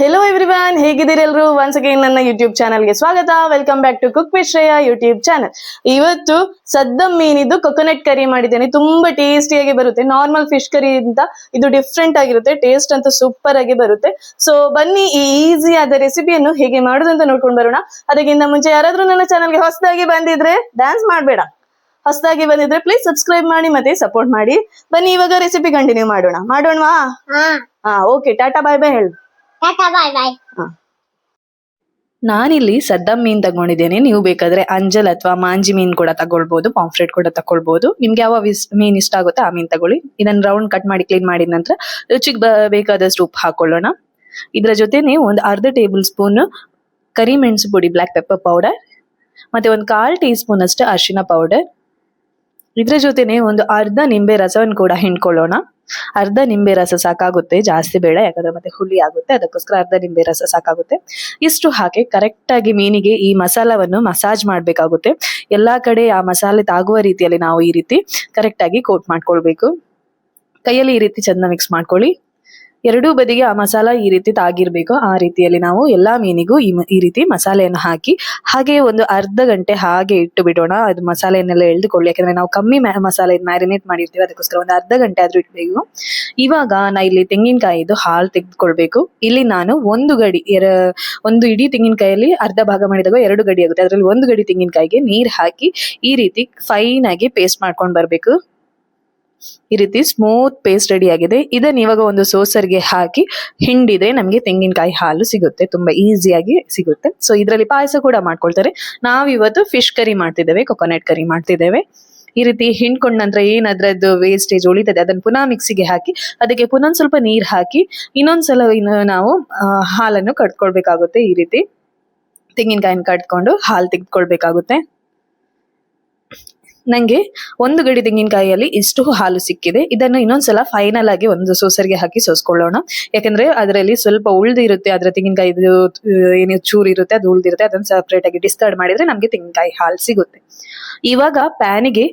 Hello everyone, ಹೇಗಿದ್ದೀರಿ ಎಲ್ರು? Once again ನನ್ನ ಯೂಟ್ಯೂಬ್ ಚಾನಲ್ಗೆ ಸ್ವಾಗತ. Welcome back to cook with Shreya YouTube channel. ಇವತ್ತು ಸದ್ದಂ ಮೀನಿದ್ದು ಕೊಕೊನಟ್ ಕರಿ ಮಾಡಿದ್ದೇನೆ. ತುಂಬಾ ಟೇಸ್ಟಿಯಾಗಿ ಬರುತ್ತೆ. ನಾರ್ಮಲ್ ಫಿಶ್ ಕರಿ ಅಂತ ಇದು ಡಿಫ್ರೆಂಟ್ ಆಗಿರುತ್ತೆ. ಟೇಸ್ಟ್ ಅಂತೂ ಸೂಪರ್ ಆಗಿ ಬರುತ್ತೆ. ಸೊ ಬನ್ನಿ ಈ ಈಸಿ ಆದ ರೆಸಿಪಿಯನ್ನು ಹೇಗೆ ಮಾಡೋದು ಅಂತ ನೋಡ್ಕೊಂಡು ಬರೋಣ. ಅದಕ್ಕಿಂತ ಮುಂಚೆ ಯಾರಾದ್ರೂ ನನ್ನ ಚಾನಲ್ಗೆ ಹೊಸದಾಗಿ ಬಂದಿದ್ರೆ ಡ್ಯಾನ್ಸ್ ಮಾಡಬೇಡ. ಹೊಸದಾಗಿ ಬಂದಿದ್ರೆ ಪ್ಲೀಸ್ ಸಬ್ಸ್ಕ್ರೈಬ್ ಮಾಡಿ ಮತ್ತೆ ಸಪೋರ್ಟ್ ಮಾಡಿ. ಬನ್ನಿ ಇವಾಗ ರೆಸಿಪಿ ಕಂಟಿನ್ಯೂ ಮಾಡೋಣವಾ? ಓಕೆ, ಟಾಟಾ ಬಾಯ್ ಬಾಯ್ ಹೇಳು. ನಾನಿಲ್ಲಿ ಸದ್ದಂ ಮೀನ್ ತಗೊಂಡಿದ್ದೇನೆ. ನೀವು ಬೇಕಾದ್ರೆ ಅಂಜಲ್ ಅಥವಾ ಮಾಂಜಿ ಮೀನ್ ಕೂಡ ತಗೊಳ್ಬಹುದು, ಪಾಂಫ್ರೆಟ್ ಕೂಡ ತಗೊಳ್ಬಹುದು. ನಿಮ್ಗೆ ಯಾವ ಮೀನ್ ಇಷ್ಟ ಆಗುತ್ತೆ ಆ ಮೀನ್ ತಗೊಳ್ಳಿ. ಇದನ್ನ ರೌಂಡ್ ಕಟ್ ಮಾಡಿ ಕ್ಲೀನ್ ಮಾಡಿದ ನಂತರ ರುಚಿಗೆ ಬೇಕಾದಷ್ಟು ಉಪ್ಪು ಹಾಕೊಳ್ಳೋಣ. ಇದರ ಜೊತೆನೆ ಒಂದು ಅರ್ಧ ಟೇಬಲ್ ಸ್ಪೂನ್ ಕರಿಮೆಣಸು ಪುಡಿ, ಬ್ಲಾಕ್ ಪೆಪ್ಪರ್ ಪೌಡರ್, ಮತ್ತೆ ಒಂದು 1/4 ಟೀ ಸ್ಪೂನ್ ಅಷ್ಟು ಅರಿಶಿನ ಪೌಡರ್. ಇದ್ರ ಜೊತೆನೆ ಒಂದು ಅರ್ಧ ನಿಂಬೆ ರಸವನ್ನು ಕೂಡ ಹಿಂಡ್ಕೊಳ್ಳೋಣ. ಅರ್ಧ ನಿಂಬೆ ರಸ ಸಾಕಾಗುತ್ತೆ, ಜಾಸ್ತಿ ಬೇಡ, ಯಾಕಂದ್ರೆ ಮತ್ತೆ ಹುಳಿ ಆಗುತ್ತೆ. ಅದಕ್ಕೋಸ್ಕರ ಅರ್ಧ ನಿಂಬೆ ರಸ ಸಾಕಾಗುತ್ತೆ. ಇಷ್ಟು ಹಾಕಿ ಕರೆಕ್ಟ್ ಆಗಿ ಮೀನಿಗೆ ಈ ಮಸಾಲವನ್ನು ಮಸಾಜ್ ಮಾಡ್ಬೇಕಾಗುತ್ತೆ. ಎಲ್ಲಾ ಕಡೆ ಆ ಮಸಾಲೆ ತಾಗುವ ರೀತಿಯಲ್ಲಿ ನಾವು ಈ ರೀತಿ ಕರೆಕ್ಟ್ ಆಗಿ ಕೋಟ್ ಮಾಡ್ಕೊಳ್ಬೇಕು. ಕೈಯಲ್ಲಿ ಈ ರೀತಿ ಚಂದ ಮಿಕ್ಸ್ ಮಾಡ್ಕೊಳ್ಳಿ. ಎರಡೂ ಬದಿಗೆ ಆ ಮಸಾಲ ಈ ರೀತಿ ತಾಗಿರ್ಬೇಕು. ಆ ರೀತಿಯಲ್ಲಿ ನಾವು ಎಲ್ಲಾ ಮೀನಿಗೂ ಈ ರೀತಿ ಮಸಾಲೆಯನ್ನು ಹಾಕಿ ಹಾಗೆ ಒಂದು ಅರ್ಧ ಗಂಟೆ ಹಾಗೆ ಇಟ್ಟು ಬಿಡೋಣ. ಅದು ಮಸಾಲೆಯನ್ನೆಲ್ಲ ಎಳೆದುಕೊಳ್ಳಿ, ಯಾಕಂದ್ರೆ ನಾವು ಕಮ್ಮಿ ಮಸಾಲೆ ಮ್ಯಾರಿನೇಟ್ ಮಾಡಿರ್ತೀವಿ. ಅದಕ್ಕೋಸ್ಕರ ಒಂದು ಅರ್ಧ ಗಂಟೆ ಆದ್ರೂ ಇಟ್ಬೇಕು. ಇವಾಗ ನಾ ಇಲ್ಲಿ ತೆಂಗಿನಕಾಯಿದು ಹಾಲು ತೆಗೆದುಕೊಳ್ಬೇಕು. ಇಲ್ಲಿ ನಾನು ಒಂದು ಇಡೀ ತೆಂಗಿನಕಾಯಲ್ಲಿ ಅರ್ಧ ಭಾಗ ಮಾಡಿದಾಗ 2 ಗಡಿ ಆಗುತ್ತೆ. ಅದರಲ್ಲಿ 1 ಗಡಿ ತೆಂಗಿನಕಾಯಿಗೆ ನೀರ್ ಹಾಕಿ ಈ ರೀತಿ ಫೈನ್ ಆಗಿ ಪೇಸ್ಟ್ ಮಾಡ್ಕೊಂಡು ಬರ್ಬೇಕು. ಈ ರೀತಿ ಸ್ಮೂತ್ ಪೇಸ್ಟ್ ರೆಡಿ ಆಗಿದೆ. ಇದನ್ನ ಇವಾಗ ಒಂದು ಸೋಸರ್ಗೆ ಹಾಕಿ ಹಿಂಡಿದ್ರೆ ನಮ್ಗೆ ತೆಂಗಿನಕಾಯಿ ಹಾಲು ಸಿಗುತ್ತೆ, ತುಂಬಾ ಈಸಿಯಾಗಿ ಸಿಗುತ್ತೆ. ಸೊ ಇದರಲ್ಲಿ ಪಾಯಸ ಕೂಡ ಮಾಡ್ಕೊಳ್ತಾರೆ. ನಾವಿವತ್ತು ಫಿಶ್ ಕರಿ ಮಾಡ್ತಿದ್ದೇವೆ, ಕೊಕೊನಟ್ ಕರಿ ಮಾಡ್ತಿದ್ದೇವೆ. ಈ ರೀತಿ ಹಿಂಡ್ಕೊಂಡ ನಂತರ ಏನ್ ಅದ್ರದ್ದು ವೇಸ್ಟೇಜ್ ಉಳಿತದೆ ಅದನ್ನ ಪುನಃ ಮಿಕ್ಸಿಗೆ ಹಾಕಿ ಅದಕ್ಕೆ ಪುನಃ ಸ್ವಲ್ಪ ನೀರ್ ಹಾಕಿ ಇನ್ನೊಂದ್ಸಲ ನಾವು ಹಾಲನ್ನು ಕಟ್ಕೊಳ್ಬೇಕಾಗುತ್ತೆ. ಈ ರೀತಿ ತೆಂಗಿನಕಾಯಿನ ಕಟ್ಕೊಂಡು ಹಾಲು ತೆಗೆದುಕೊಳ್ಬೇಕಾಗುತ್ತೆ. ನಂಗೆ 1 ಗಡಿ ತೆಂಗಿನಕಾಯಿಯಲ್ಲಿ ಇಷ್ಟು ಹಾಲು ಸಿಕ್ಕಿದೆ. ಇದನ್ನು ಇನ್ನೊಂದ್ಸಲ ಫೈನಲ್ ಆಗಿ ಒಂದು ಸೋಸರ್ಗೆ ಹಾಕಿ ಸೋಸ್ಕೊಳ್ಳೋಣ. ಯಾಕಂದ್ರೆ ಅದರಲ್ಲಿ ಸ್ವಲ್ಪ ಉಳ್ದಿರುತ್ತೆ, ಅದರ ತೆಂಗಿನಕಾಯಿ ಏನು ಚೂರು ಇರುತ್ತೆ ಅದು ಉಳ್ದಿರುತ್ತೆ. ಅದನ್ನ ಸಪರೇಟ್ ಆಗಿ ಡಿಸ್ಕಾರ್ಡ್ ಮಾಡಿದ್ರೆ ನಮ್ಗೆ ತೆಂಗಿನಕಾಯಿ ಹಾಲು ಸಿಗುತ್ತೆ. ಇವಾಗ ಪ್ಯಾನಿಗೆ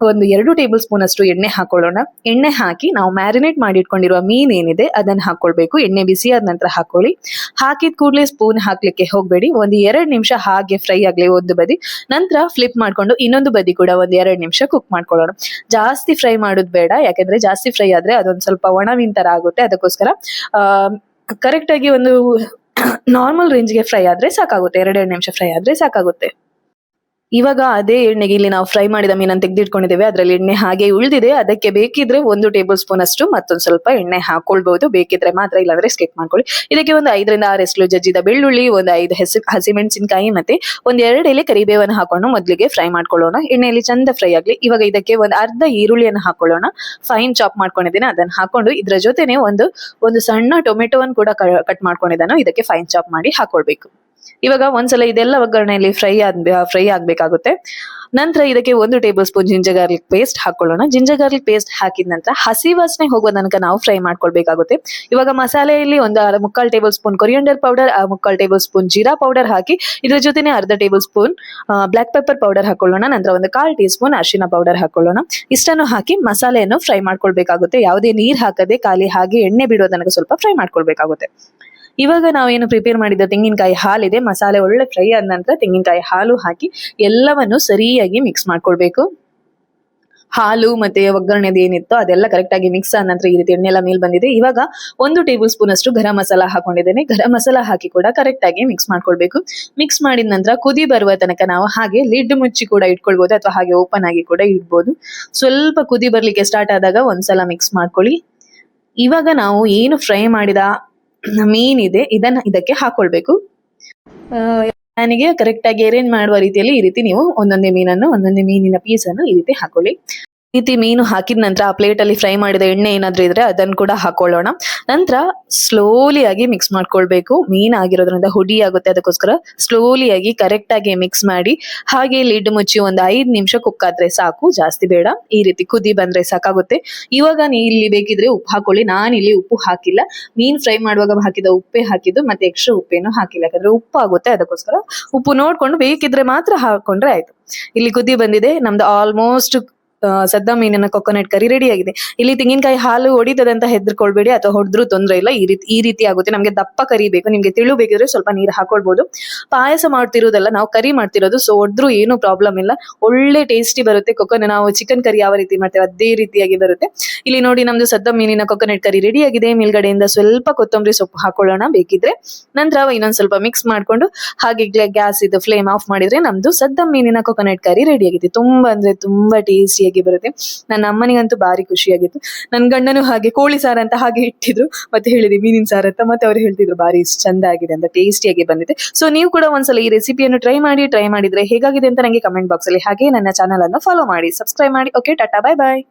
ಒಂದು 2 ಟೇಬಲ್ ಸ್ಪೂನ್ ಅಷ್ಟು ಎಣ್ಣೆ ಹಾಕೊಳ್ಳೋಣ. ಎಣ್ಣೆ ಹಾಕಿ ನಾವು ಮ್ಯಾರಿನೇಟ್ ಮಾಡಿ ಇಟ್ಕೊಂಡಿರುವ ಮೀನ್ ಏನಿದೆ ಅದನ್ನ ಹಾಕೊಳ್ಬೇಕು. ಎಣ್ಣೆ ಬಿಸಿ ಆದ ನಂತರ ಹಾಕೊಳ್ಳಿ. ಹಾಕಿದ ಕೂಡಲೇ ಸ್ಪೂನ್ ಹಾಕ್ಲಿಕ್ಕೆ ಹೋಗ್ಬೇಡಿ. ಒಂದು 2 ನಿಮಿಷ ಹಾಗೆ ಫ್ರೈ ಆಗ್ಲಿ ಒಂದು ಬದಿ. ನಂತರ ಫ್ಲಿಪ್ ಮಾಡ್ಕೊಂಡು ಇನ್ನೊಂದು ಬದಿ ಕೂಡ ಒಂದು 2 ನಿಮಿಷ ಕುಕ್ ಮಾಡ್ಕೊಳ್ಳೋಣ. ಜಾಸ್ತಿ ಫ್ರೈ ಮಾಡೋದು ಬೇಡ, ಯಾಕಂದ್ರೆ ಜಾಸ್ತಿ ಫ್ರೈ ಆದ್ರೆ ಅದೊಂದು ಸ್ವಲ್ಪ ಒಣ ಮೀನ್ ತರ ಆಗುತ್ತೆ. ಅದಕ್ಕೋಸ್ಕರ ಕರೆಕ್ಟ್ ಆಗಿ ಒಂದು ನಾರ್ಮಲ್ ರೇಂಜ್ಗೆ ಫ್ರೈ ಆದ್ರೆ ಸಾಕಾಗುತ್ತೆ. 2 ನಿಮಿಷ ಫ್ರೈ ಆದ್ರೆ ಸಾಕಾಗುತ್ತೆ. ಇವಾಗ ಅದೇ ಎಣ್ಣೆಗೆ ಇಲ್ಲಿ ನಾವು ಫ್ರೈ ಮಾಡಿದ ಮೀನನ್ನು ತೆಗೆದಿಟ್ಕೊಂಡಿದ್ದೇವೆ. ಅದರಲ್ಲಿ ಎಣ್ಣೆ ಹಾಗೆ ಉಳಿದಿದೆ. ಅದಕ್ಕೆ ಬೇಕಿದ್ರೆ 1 ಟೇಬಲ್ ಸ್ಪೂನ್ ಅಷ್ಟು ಮತ್ತೊಂದು ಸ್ವಲ್ಪ ಎಣ್ಣೆ ಹಾಕೊಳ್ಬಹುದು, ಬೇಕಿದ್ರೆ ಮಾತ್ರ, ಇಲ್ಲಾಂದ್ರೆ ಸ್ಕಿಪ್ ಮಾಡ್ಕೊಳ್ಳಿ. ಇದಕ್ಕೆ ಒಂದು 5 ರಿಂದ 6 ಎಸಳು ಜಜ್ಜಿದ ಬೆಳ್ಳುಳ್ಳಿ, ಒಂದು 5 ಹಸಿಮೆಣಸಿನಕಾಯಿ ಮತ್ತೆ ಒಂದು 2 ಎಲೆ ಕರಿಬೇವನ್ನು ಹಾಕೊಂಡು ಮೊದಲಿಗೆ ಫ್ರೈ ಮಾಡ್ಕೊಳ್ಳೋಣ. ಎಣ್ಣೆಯಲ್ಲಿ ಚಂದ ಫ್ರೈ ಆಗ್ಲಿ. ಇವಾಗ ಇದಕ್ಕೆ ಒಂದು ಅರ್ಧ ಈರುಳ್ಳಿಯನ್ನು ಹಾಕೊಳ್ಳೋಣ. ಫೈನ್ ಚಾಪ್ ಮಾಡ್ಕೊಂಡಿದ್ದೇನೆ, ಅದನ್ನ ಹಾಕೊಂಡು ಇದ್ರ ಜೊತೆನೆ ಒಂದು ಸಣ್ಣ ಟೊಮೆಟೊವನ್ನು ಕೂಡ ಕಟ್ ಮಾಡ್ಕೊಂಡಿದ್ದಾನು. ಇದಕ್ಕೆ ಫೈನ್ ಚಾಪ್ ಮಾಡಿ ಹಾಕೊಳ್ಬೇಕು. ಇವಾಗ ಒಂದ್ಸಲ ಇದೆಲ್ಲ ಒಗ್ಗರಣೆಯಲ್ಲಿ ಫ್ರೈ ಆಗ್ಬೇಕಾಗುತ್ತೆ. ನಂತರ ಇದಕ್ಕೆ 1 table spoon ginger garlic paste ಹಾಕೊಳ್ಳೋಣ. ಜಿಂಜರ್ ಗಾರ್ಲಿಕ್ ಪೇಸ್ಟ್ ಹಾಕಿದ ನಂತರ ಹಸಿ ವಾಸನೆ ಹೋಗುವ ತನಕ ನಾವು ಫ್ರೈ ಮಾಡ್ಕೊಳ್ಬೇಕಾಗುತ್ತೆ. ಇವಾಗ ಮಸಾಲೆಯಲ್ಲಿ ಒಂದು 3/4 tablespoon coriander powder, 3/4 tablespoon jeera powder ಹಾಕಿ ಇದ್ರ ಜೊತೆನೆ ಅರ್ಧ tablespoon black pepper powder ಹಾಕೊಳ್ಳೋಣ. ನಂತರ ಒಂದು 1/4 ಟೀ ಸ್ಪೂನ್ ಅರಿಶಿನ ಪೌಡರ್ ಹಾಕೊಳ್ಳೋಣ. ಇಷ್ಟನ್ನು ಹಾಕಿ ಮಸಾಲೆಯನ್ನು ಫ್ರೈ ಮಾಡ್ಕೊಳ್ಬೇಕಾಗುತ್ತೆ. ಯಾವುದೇ ನೀರ್ ಹಾಕದೆ ಖಾಲಿ ಹಾಗೆ ಎಣ್ಣೆ ಬಿಡೋ ತನಕ ಸ್ವಲ್ಪ ಫ್ರೈ ಮಾಡ್ಕೊಳ್ಬೇಕಾಗುತ್ತೆ. ಇವಾಗ ನಾವೇನು ಪ್ರಿಪೇರ್ ಮಾಡಿದ ತೆಂಗಿನಕಾಯಿ ಹಾಲಿದೆ, ಮಸಾಲೆ ಒಳ್ಳೆ ಫ್ರೈ ಆದ ನಂತರ ತೆಂಗಿನಕಾಯಿ ಹಾಲು ಹಾಕಿ ಎಲ್ಲವನ್ನು ಸರಿಯಾಗಿ ಮಿಕ್ಸ್ ಮಾಡ್ಕೊಳ್ಬೇಕು. ಹಾಲು ಮತ್ತೆ ಒಗ್ಗರಣೆದು ಏನಿತ್ತು ಅದೆಲ್ಲ ಕರೆಕ್ಟ್ ಆಗಿ ಮಿಕ್ಸ್ ಆದ ನಂತರ ಈ ರೀತಿ ಎಣ್ಣೆ ಎಲ್ಲ ಮೇಲ್ ಬಂದಿದೆ. ಇವಾಗ 1 ಟೇಬಲ್ ಸ್ಪೂನ್ ಅಷ್ಟು ಗರಂ ಮಸಾಲ ಹಾಕೊಂಡಿದ್ದೇನೆ. ಗರಂ ಮಸಾಲ ಹಾಕಿ ಕೂಡ ಕರೆಕ್ಟ್ ಆಗಿ ಮಿಕ್ಸ್ ಮಾಡ್ಕೊಳ್ಬೇಕು. ಮಿಕ್ಸ್ ಮಾಡಿದ ನಂತರ ಕುದಿ ಬರುವ ತನಕ ನಾವು ಹಾಗೆ ಲಿಡ್ ಮುಚ್ಚಿ ಕೂಡ ಇಟ್ಕೊಳ್ಬಹುದು, ಅಥವಾ ಹಾಗೆ ಓಪನ್ ಆಗಿ ಕೂಡ ಇಡ್ಬೋದು. ಸ್ವಲ್ಪ ಕುದಿ ಬರ್ಲಿಕ್ಕೆ ಸ್ಟಾರ್ಟ್ ಆದಾಗ ಒಂದ್ಸಲ ಮಿಕ್ಸ್ ಮಾಡ್ಕೊಳ್ಳಿ. ಇವಾಗ ನಾವು ಏನು ಫ್ರೈ ಮಾಡಿದ ಮೀನ್ ಇದೆ ಇದಕ್ಕೆ ಹಾಕೊಳ್ಬೇಕು. ನನಗೆ ಕರೆಕ್ಟ್ ಆಗಿ ಅರೇಂಜ್ ಮಾಡುವ ರೀತಿಯಲ್ಲಿ ಈ ರೀತಿ ನೀವು ಒಂದೊಂದೇ ಮೀನಿನ ಪೀಸನ್ನು ಈ ರೀತಿ ಹಾಕೊಳ್ಳಿ. ಈ ರೀತಿ ಮೀನು ಹಾಕಿದ ನಂತರ ಆ ಪ್ಲೇಟ್ ಅಲ್ಲಿ ಫ್ರೈ ಮಾಡಿದ ಎಣ್ಣೆ ಏನಾದ್ರೂ ಇದ್ರೆ ಅದನ್ನು ಕೂಡ ಹಾಕೊಳ್ಳೋಣ. ನಂತರ ಸ್ಲೋಲಿ ಆಗಿ ಮಿಕ್ಸ್ ಮಾಡ್ಕೊಳ್ಬೇಕು. ಮೀನ್ ಆಗಿರೋದ್ರಿಂದ ಹುಡಿ ಆಗುತ್ತೆ, ಅದಕ್ಕೋಸ್ಕರ ಸ್ಲೋಲಿ ಆಗಿ ಕರೆಕ್ಟ್ ಆಗಿ ಮಿಕ್ಸ್ ಮಾಡಿ ಹಾಗೆ ಲಿಡ್ ಮುಚ್ಚಿ ಒಂದು 5 ನಿಮಿಷ ಕುಕ್ ಆದ್ರೆ ಸಾಕು, ಜಾಸ್ತಿ ಬೇಡ. ಈ ರೀತಿ ಕುದಿ ಬಂದ್ರೆ ಸಾಕಾಗುತ್ತೆ. ಇವಾಗ ಇಲ್ಲಿ ಬೇಕಿದ್ರೆ ಉಪ್ಪು ಹಾಕೊಳ್ಳಿ. ನಾನಿಲ್ಲಿ ಉಪ್ಪು ಹಾಕಿಲ್ಲ, ಮೀನ್ ಫ್ರೈ ಮಾಡುವಾಗ ಹಾಕಿದ ಉಪ್ಪೇ ಹಾಕಿದ್ದು, ಮತ್ತೆ ಎಕ್ಸ್ಟ್ರಾ ಉಪ್ಪೇನು ಹಾಕಿಲ್ಲ, ಯಾಕಂದ್ರೆ ಉಪ್ಪು ಆಗುತ್ತೆ. ಅದಕ್ಕೋಸ್ಕರ ಉಪ್ಪು ನೋಡ್ಕೊಂಡು ಬೇಕಿದ್ರೆ ಮಾತ್ರ ಹಾಕೊಂಡ್ರೆ ಆಯ್ತು. ಇಲ್ಲಿ ಕುದಿ ಬಂದಿದೆ, ನಮ್ದು ಆಲ್ಮೋಸ್ಟ್ ಸದ್ದ ಮೀನಿನ ಕೊಕೊನಟ್ ಕರಿ ರೆಡಿ ಆಗಿದೆ. ಇಲ್ಲಿ ತೆಂಗಿನಕಾಯಿ ಹಾಲು ಹೊಡಿತದೆ ಅಂತ ಹೆದರ್ಕೊಳ್ಬೇಡಿ, ಅಥವಾ ಹೊಡೆದ್ರೂ ತೊಂದರೆ ಇಲ್ಲ. ಈ ರೀತಿ ಆಗುತ್ತೆ. ನಮಗೆ ದಪ್ಪ ಕರಿ ಬೇಕು, ನಿಮ್ಗೆ ತಿಳು ಬೇಕಿದ್ರೆ ಸ್ವಲ್ಪ ನೀರು ಹಾಕೊಳ್ಬಹುದು. ಪಾಯಸ ಮಾಡ್ತಿರೋದಲ್ಲ, ನಾವು ಕರಿ ಮಾಡ್ತಿರೋದು, ಸೊ ಹೊಡೆದ್ರೂ ಏನು ಪ್ರಾಬ್ಲಮ್ ಇಲ್ಲ. ಒಳ್ಳೆ ಟೇಸ್ಟಿ ಬರುತ್ತೆ. ನಾವು ಚಿಕನ್ ಕರಿ ಯಾವ ರೀತಿ ಮಾಡ್ತೇವೆ ಅದೇ ರೀತಿಯಾಗಿ ಬರುತ್ತೆ. ಇಲ್ಲಿ ನೋಡಿ, ನಮ್ದು ಸದ್ದ ಮೀನಿನ ಕೊಕೊನಟ್ ಕರಿ ರೆಡಿ ಆಗಿದೆ. ಮೇಲ್ಗಡೆಯಿಂದ ಸ್ವಲ್ಪ ಕೊತ್ತಂಬರಿ ಸೊಪ್ಪು ಹಾಕೊಳ್ಳೋಣ ಬೇಕಿದ್ರೆ. ನಂತರ ಇನ್ನೊಂದ್ ಸ್ವಲ್ಪ ಮಿಕ್ಸ್ ಮಾಡ್ಕೊಂಡು ಹಾಗೆ ಗ್ಯಾಸ್ ಇದು ಫ್ಲೇಮ್ ಆಫ್ ಮಾಡಿದ್ರೆ ನಮ್ದು ಸದ್ದ ಮೀನಿನ ಕೊಕೊನಟ್ ಕರಿ ರೆಡಿ ಆಗಿದೆ. ತುಂಬಾ ಅಂದ್ರೆ ತುಂಬಾ ಟೇಸ್ಟಿಯಾಗಿ ಬರುತ್ತೆ. ನನ್ನ ಅಮ್ಮನಿಗಂತೂ ಭಾರಿ ಖುಷಿಯಾಗಿತ್ತು. ನನ್ನ ಗಂಡನು ಹಾಗೆ ಕೋಳಿ ಸಾರ ಅಂತ ಹಾಗೆ ಇಟ್ಟಿದ್ರು, ಮತ್ತೆ ಹೇಳಿದೆ ಮೀನಿನ ಸಾರ ಅಂತ, ಮತ್ತೆ ಅವ್ರು ಹೇಳ್ತಿದ್ರು ಭಾರಿ ಚಂದ ಆಗಿದೆ ಅಂತ, ಟೇಸ್ಟಿಯಾಗಿ ಬಂದಿದೆ. ಸೊ ನೀವು ಕೂಡ ಒಂದ್ಸಲ ಈ ರೆಸಿಪಿಯನ್ನು ಟ್ರೈ ಮಾಡಿದ್ರೆ ಹೇಗಾಗಿದೆ ಅಂತ ನಂಗೆ ಕಮೆಂಟ್ ಬಾಕ್ಸ್ ಅಲ್ಲಿ, ಹಾಗೆ ನನ್ನ ಚಾನಲ್ ಅನ್ನು ಫಾಲೋ ಮಾಡಿ, ಸಬ್ಸ್ಕ್ರೈಬ್ ಮಾಡಿ. ಓಕೆ, ಟಾಟಾ, ಬೈ ಬಾಯ್.